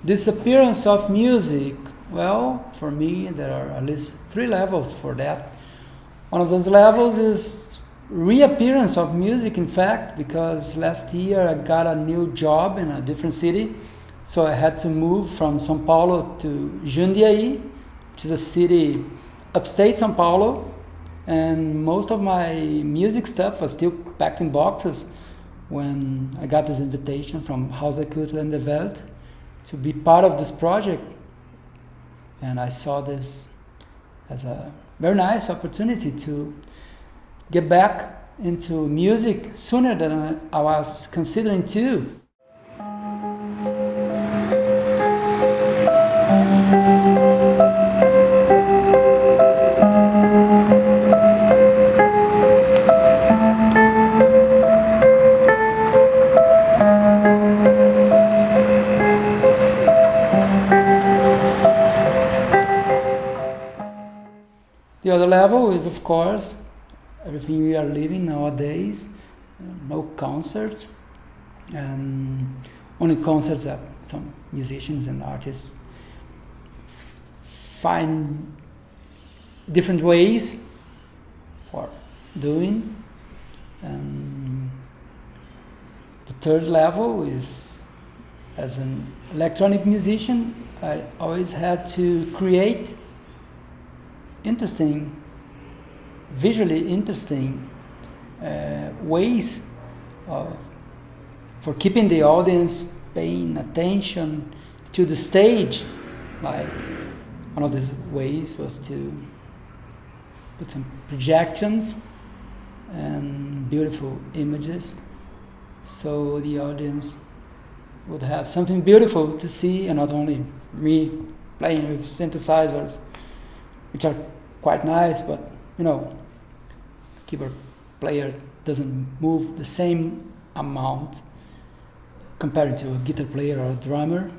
Disappearance of music. Well, for me, there are at least 3 levels for that. One of those levels is reappearance of music, in fact, because last year I got a new job in a different city, so I had to move from São Paulo to Jundiaí, which is a city upstate São Paulo, and most of my music stuff was still packed in boxes when I got this invitation from Haus der Kultur in der Welt to be part of this project. And I saw this as a very nice opportunity to get back into music sooner than I was considering too. The other level is, of course, everything we are living nowadays, no concerts, and only concerts that some musicians and artists find different ways for doing. And the third level is, as an electronic musician, I always had to create visually interesting ways for keeping the audience paying attention to the stage. Like, one of these ways was to put some projections and beautiful images so the audience would have something beautiful to see, and not only me playing with synthesizers, which are quite nice, but keyboard player doesn't move the same amount compared to a guitar player or a drummer.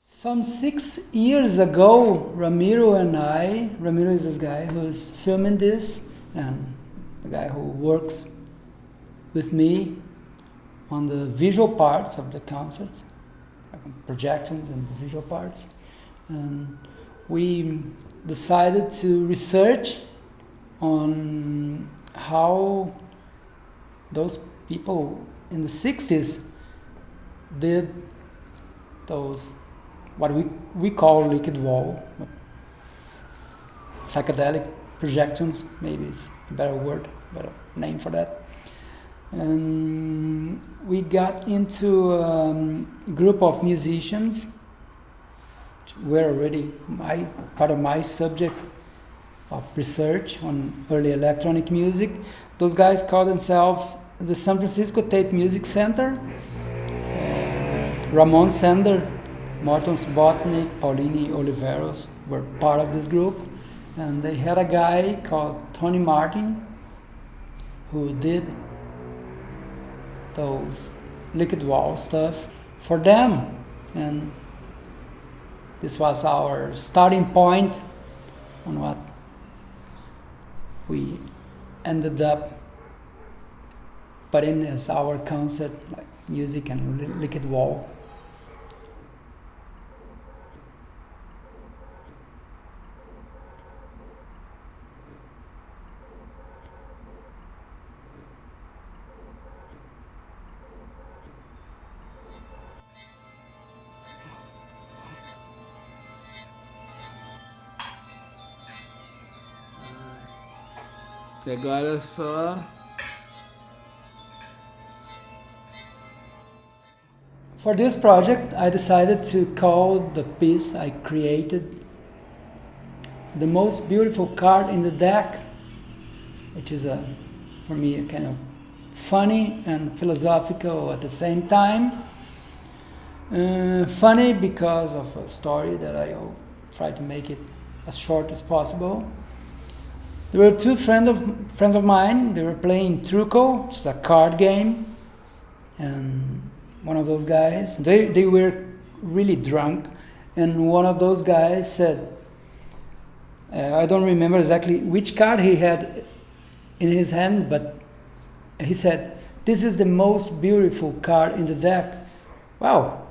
Some 6 years ago, Ramiro is this guy who's filming this, and the guy who works with me on the visual parts of the concerts, like projections and the visual parts. And we decided to research on how those people in the 60s did those, what we call liquid wall, psychedelic projections, maybe it's a better name for that. And we got into a group of musicians, which were already part of my subject of research on early electronic music. Those guys call themselves the San Francisco Tape Music Center. Ramon Sender, Morton Subotnick, Paulini Oliveros were part of this group, and they had a guy called Tony Martin who did those liquid wall stuff for them, and this was our starting point on what we ended up putting as our concept, like music and liquid wall. Agora é só... For this project, I decided to call the piece I created "The Most Beautiful Card in the Deck," which is for me, a kind of funny and philosophical at the same time. Funny because of a story that I'll try to make it as short as possible. There were two friends of mine. They were playing Truco, which is a card game, and one of those guys, they were really drunk, and one of those guys said, I don't remember exactly which card he had in his hand, but he said, "This is the most beautiful card in the deck." Wow,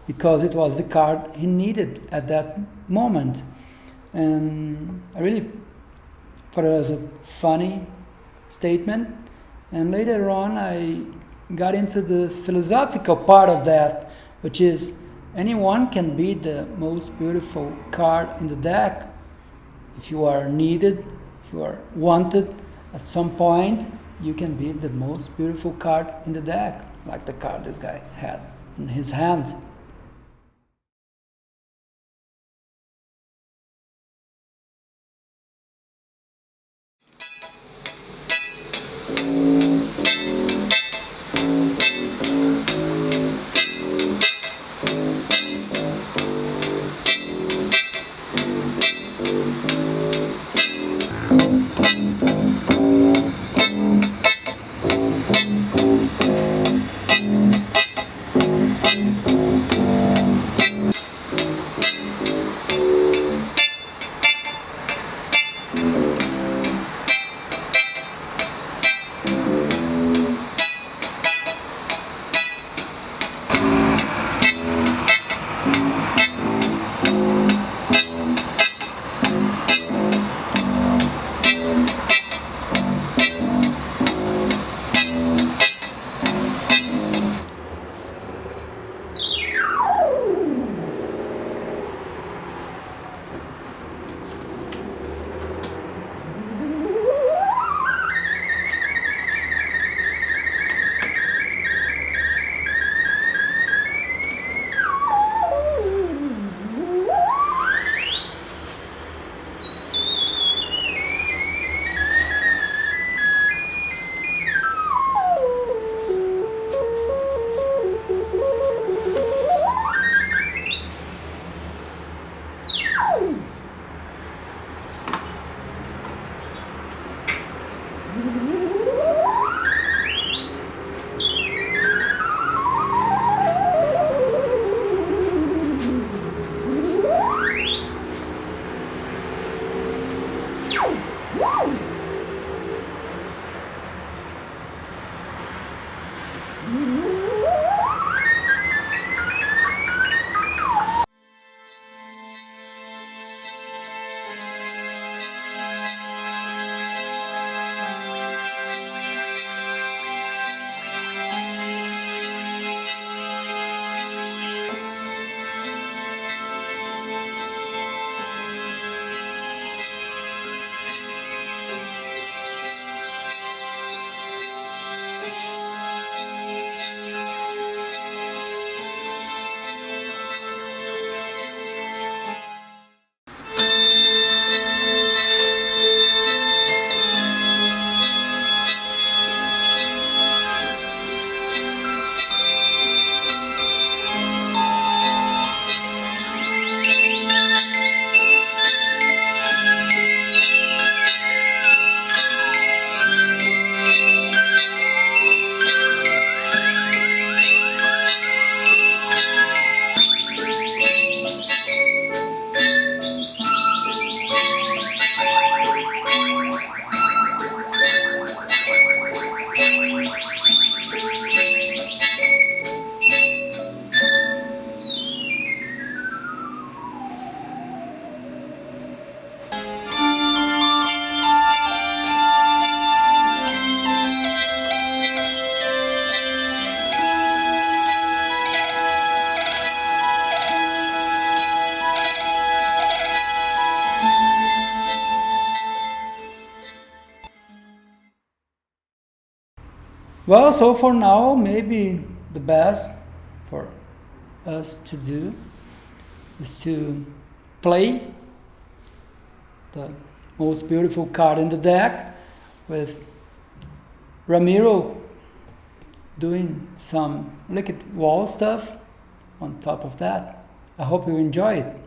because it was the card he needed at that moment. And I really thought it was a funny statement. And later on, I got into the philosophical part of that, which is anyone can be the most beautiful card in the deck. If you are needed, if you are wanted at some point, you can be the most beautiful card in the deck, like the card this guy had in his hand. Well, so for now, maybe the best for us to do is to play the most beautiful card in the deck with Ramiro doing some liquid wall stuff on top of that. I hope you enjoy it.